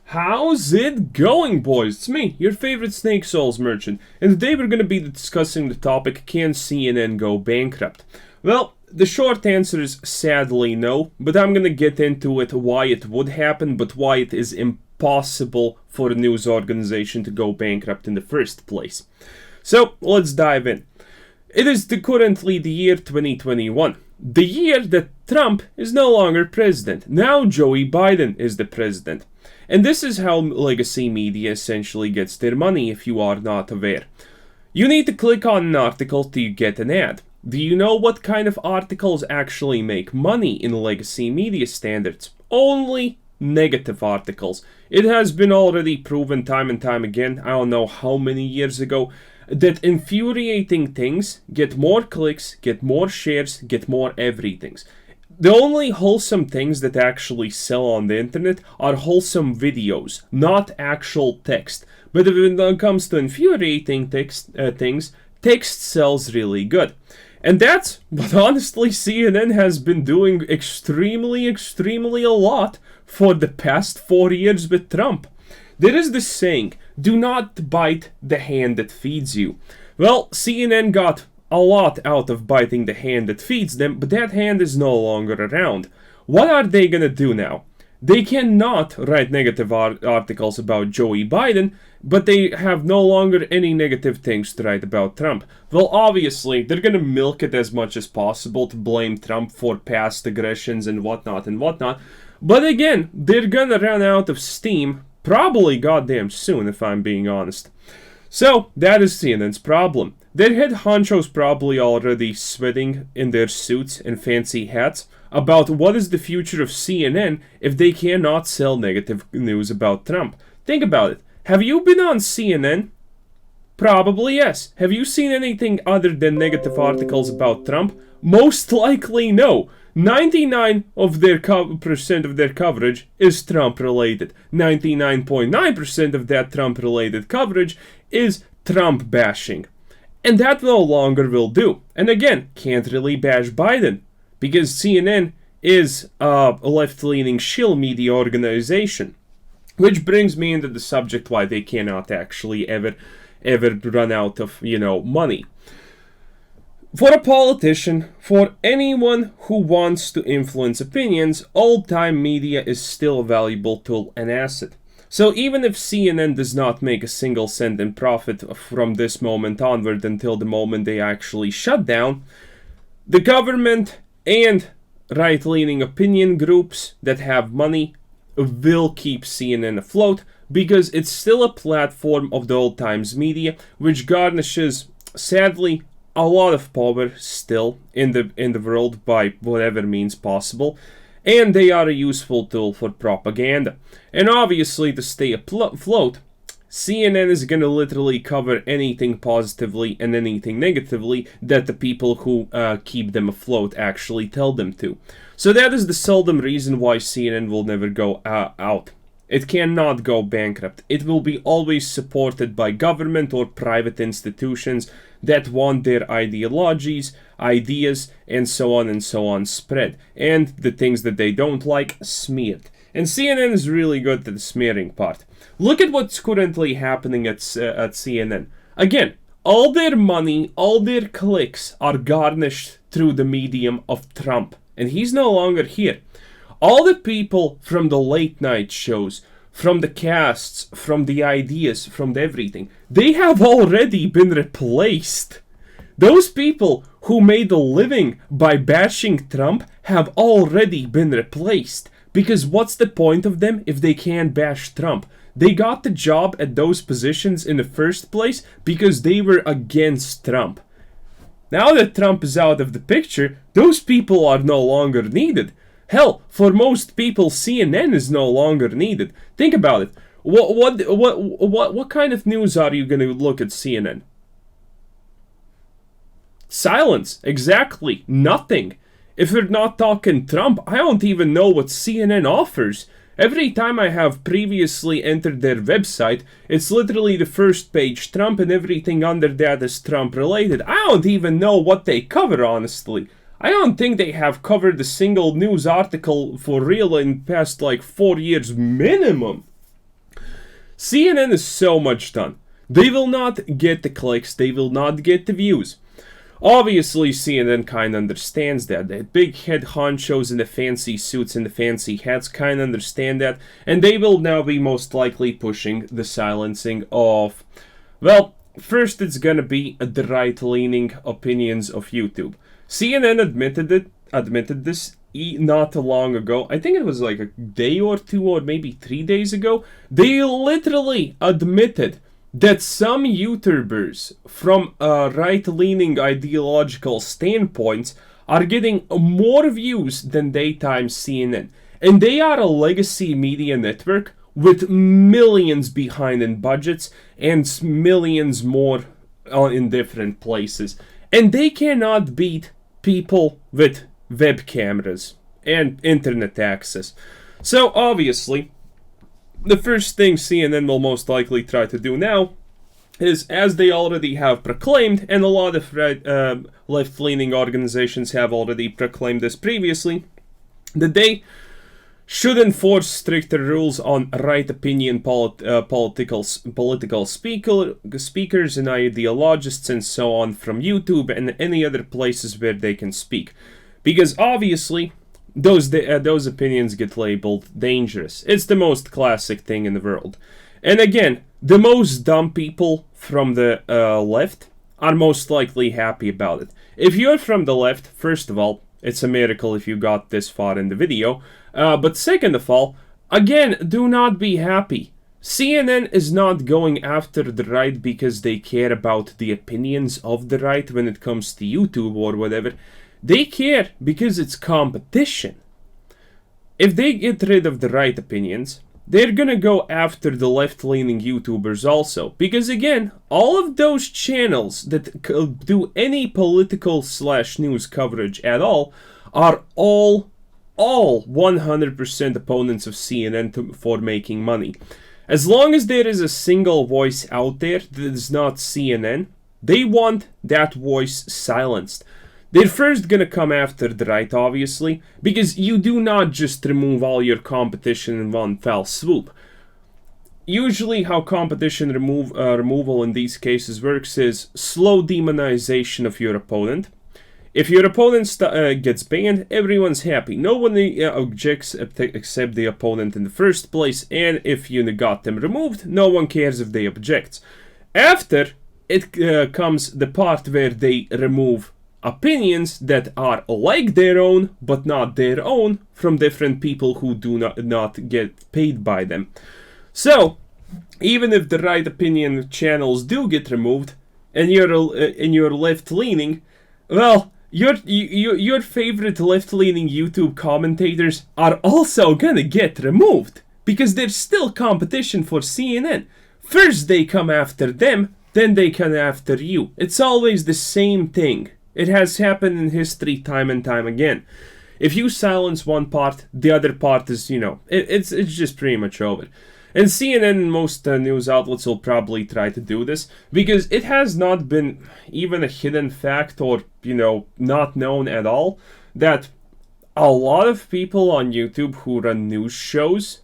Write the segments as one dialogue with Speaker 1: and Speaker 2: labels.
Speaker 1: How's it going, boys? It's me, your favorite Snake Souls merchant, and today we're going to be discussing the topic, can CNN go bankrupt? Well, the short answer is sadly no, but I'm going to get into it why it would happen, but why it is impossible for a news organization to go bankrupt in the first place. So, let's dive in. It is currently the year 2021. The year that Trump is no longer president. Now Joe Biden is the president. And this is how legacy media essentially gets their money if you are not aware. You need to click on an article to get an ad. Do you know what kind of articles actually make money in legacy media standards? Only negative articles. It has been already proven time and time again, I don't know how many years ago, that infuriating things get more clicks, get more shares, get more everythings. The only wholesome things that actually sell on the internet are wholesome videos, not actual text. But when it comes to infuriating things, text sells really good. And that's what honestly CNN has been doing extremely a lot for the past 4 years with Trump. There is this saying, do not bite the hand that feeds you. Well, CNN got a lot out of biting the hand that feeds them, but that hand is no longer around. What are they gonna do now? They cannot write negative articles about Joe Biden, but they have no longer any negative things to write about Trump. Well, obviously, they're gonna milk it as much as possible to blame Trump for past aggressions and whatnot. But again, they're gonna run out of steam probably goddamn soon, if I'm being honest. So, that is CNN's problem. Their head honcho's probably already sweating in their suits and fancy hats about what is the future of CNN if they cannot sell negative news about Trump. Think about it. Have you been on CNN? Probably yes. Have you seen anything other than negative articles about Trump? Most likely no. 99% of their coverage is Trump-related. 99.9% of that Trump-related coverage is Trump bashing. And that no longer will do. And again, can't really bash Biden, because CNN is a left-leaning shill media organization. Which brings me into the subject why they cannot actually ever run out of, money. For a politician, for anyone who wants to influence opinions, old-time media is still a valuable tool and asset. So even if CNN does not make a single cent in profit from this moment onward until the moment they actually shut down, the government and right-leaning opinion groups that have money will keep CNN afloat because it's still a platform of the old times media which garnishes, sadly, a lot of power still in the world by whatever means possible, and they are a useful tool for propaganda. And obviously, to stay afloat, CNN is gonna literally cover anything positively and anything negatively that the people who keep them afloat actually tell them to. So that is the seldom reason why CNN will never go out. It cannot go bankrupt. It will be always supported by government or private institutions that want their ideologies, ideas, and so on spread. And the things that they don't like, smeared. And CNN is really good at the smearing part. Look at what's currently happening at CNN. Again, all their money, all their clicks are garnished through the medium of Trump. And he's no longer here. All the people from the late night shows, from the casts, from the ideas, from everything, they have already been replaced. Those people who made a living by bashing Trump have already been replaced. Because what's the point of them if they can't bash Trump? They got the job at those positions in the first place because they were against Trump. Now that Trump is out of the picture, those people are no longer needed. Hell, for most people, CNN is no longer needed. Think about it. What kind of news are you going to look at CNN? Silence. Exactly. Nothing. If we're not talking Trump, I don't even know what CNN offers. Every time I have previously entered their website, it's literally the first page Trump and everything under that is Trump related. I don't even know what they cover, honestly. I don't think they have covered a single news article for real in past 4 years minimum. CNN is so much done. They will not get the clicks, they will not get the views. Obviously, CNN kind of understands that. The big head honchos in the fancy suits and the fancy hats kind of understand that, and they will now be most likely pushing the silencing of, well, first it's gonna be the right-leaning opinions of YouTube. CNN admitted this not long ago. I think it was like a day or two or maybe 3 days ago. They literally admitted that some YouTubers from right-leaning ideological standpoints are getting more views than daytime CNN. And they are a legacy media network with millions behind in budgets and millions more in different places. And they cannot beat people with web cameras and internet access. So obviously, the first thing CNN will most likely try to do now is, as they already have proclaimed, and a lot of left-leaning organizations have already proclaimed this previously, that they should enforce stricter rules on right opinion political speakers and ideologists and so on from YouTube and any other places where they can speak. Because obviously, those opinions get labeled dangerous. It's the most classic thing in the world. And again, the most dumb people from the left are most likely happy about it. If you're from the left, first of all, it's a miracle if you got this far in the video. But second of all, again, do not be happy. CNN is not going after the right because they care about the opinions of the right when it comes to YouTube or whatever. They care because it's competition. If they get rid of the right opinions, they're gonna go after the left-leaning YouTubers also. Because again, all of those channels that do any political / news coverage at all are all 100% opponents of CNN for making money. As long as there is a single voice out there that is not CNN, they want that voice silenced. They're first gonna come after the right, obviously, because you do not just remove all your competition in one fell swoop. Usually how competition removal in these cases works is slow demonization of your opponent. If your opponent gets banned, everyone's happy. No one objects except the opponent in the first place, and if you got them removed, no one cares if they object. After, it comes the part where they remove opinions that are like their own, but not their own, from different people who do not get paid by them. So, even if the right opinion channels do get removed, and you're left-leaning, well, your favorite left-leaning YouTube commentators are also gonna get removed, because there's still competition for CNN. First they come after them, then they come after you. It's always the same thing. It has happened in history time and time again. If you silence one part, the other part is, it's just pretty much over. And CNN and most news outlets will probably try to do this, because it has not been even a hidden fact or, not known at all, that a lot of people on YouTube who run news shows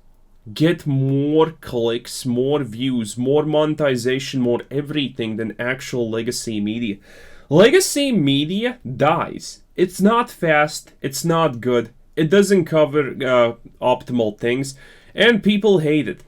Speaker 1: get more clicks, more views, more monetization, more everything than actual legacy media. Legacy media dies. It's not fast, it's not good, it doesn't cover optimal things, and people hate it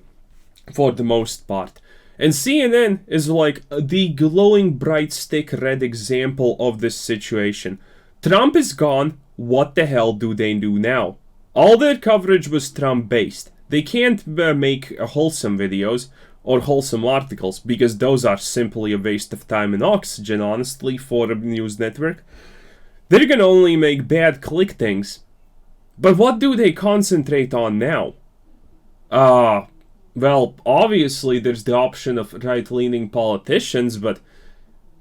Speaker 1: for the most part. And CNN is like the glowing bright stick red example of this situation. Trump is gone, what the hell do they do now? All their coverage was Trump based. They can't make wholesome videos or wholesome articles, because those are simply a waste of time and oxygen, honestly, for a news network. They're gonna only make bad click things. But what do they concentrate on now? Well, obviously there's the option of right-leaning politicians, but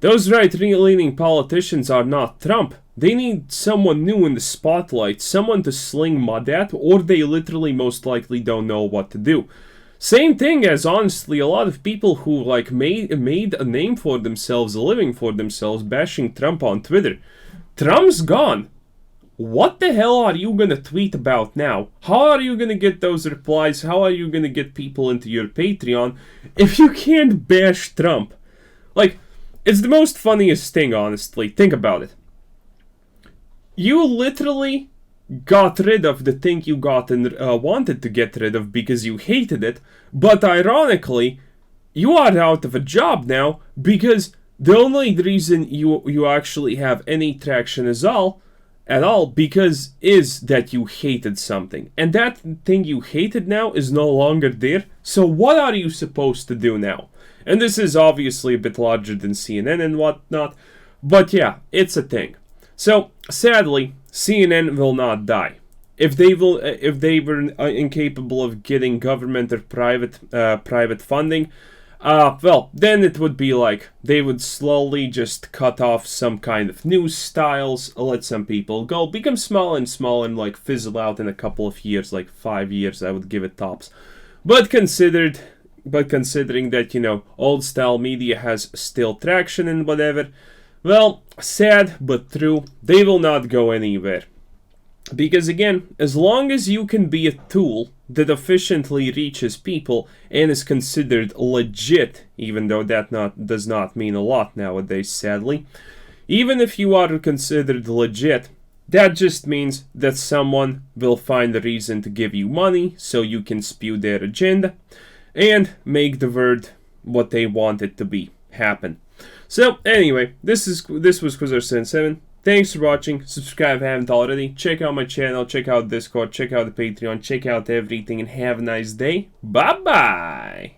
Speaker 1: those right-leaning politicians are not Trump. They need someone new in the spotlight, someone to sling mud at, or they literally most likely don't know what to do. Same thing as, honestly, a lot of people who made a name for themselves, a living for themselves, bashing Trump on Twitter. Trump's gone. what the hell are you gonna tweet about now? How are you gonna get those replies? How are you gonna get people into your Patreon if you can't bash Trump? Like, it's the most funniest thing, honestly. Think about it. You literally got rid of the thing you got and wanted to get rid of because you hated it, but ironically, you are out of a job now because the only reason you actually have any traction at all because is that you hated something, and that thing you hated now is no longer there. So what are you supposed to do now? And this is obviously a bit larger than CNN and whatnot, but yeah, it's a thing. So sadly, CNN will not die. If they were incapable of getting government or private funding, well, then it would be like they would slowly just cut off some kind of news styles, let some people go, become smaller and smaller, and like fizzle out in a couple of years, like 5 years, I would give it tops. But considering that, you know, old style media has still traction and whatever, well, sad but true, they will not go anywhere. Because again, as long as you can be a tool that efficiently reaches people and is considered legit, even though that does not mean a lot nowadays, sadly, even if you are considered legit, that just means that someone will find a reason to give you money so you can spew their agenda and make the word what they want it to be happen. So anyway, this was Quizzer77. Thanks for watching. Subscribe if you haven't already. Check out my channel, check out Discord, check out the Patreon, check out everything, and have a nice day. Bye bye.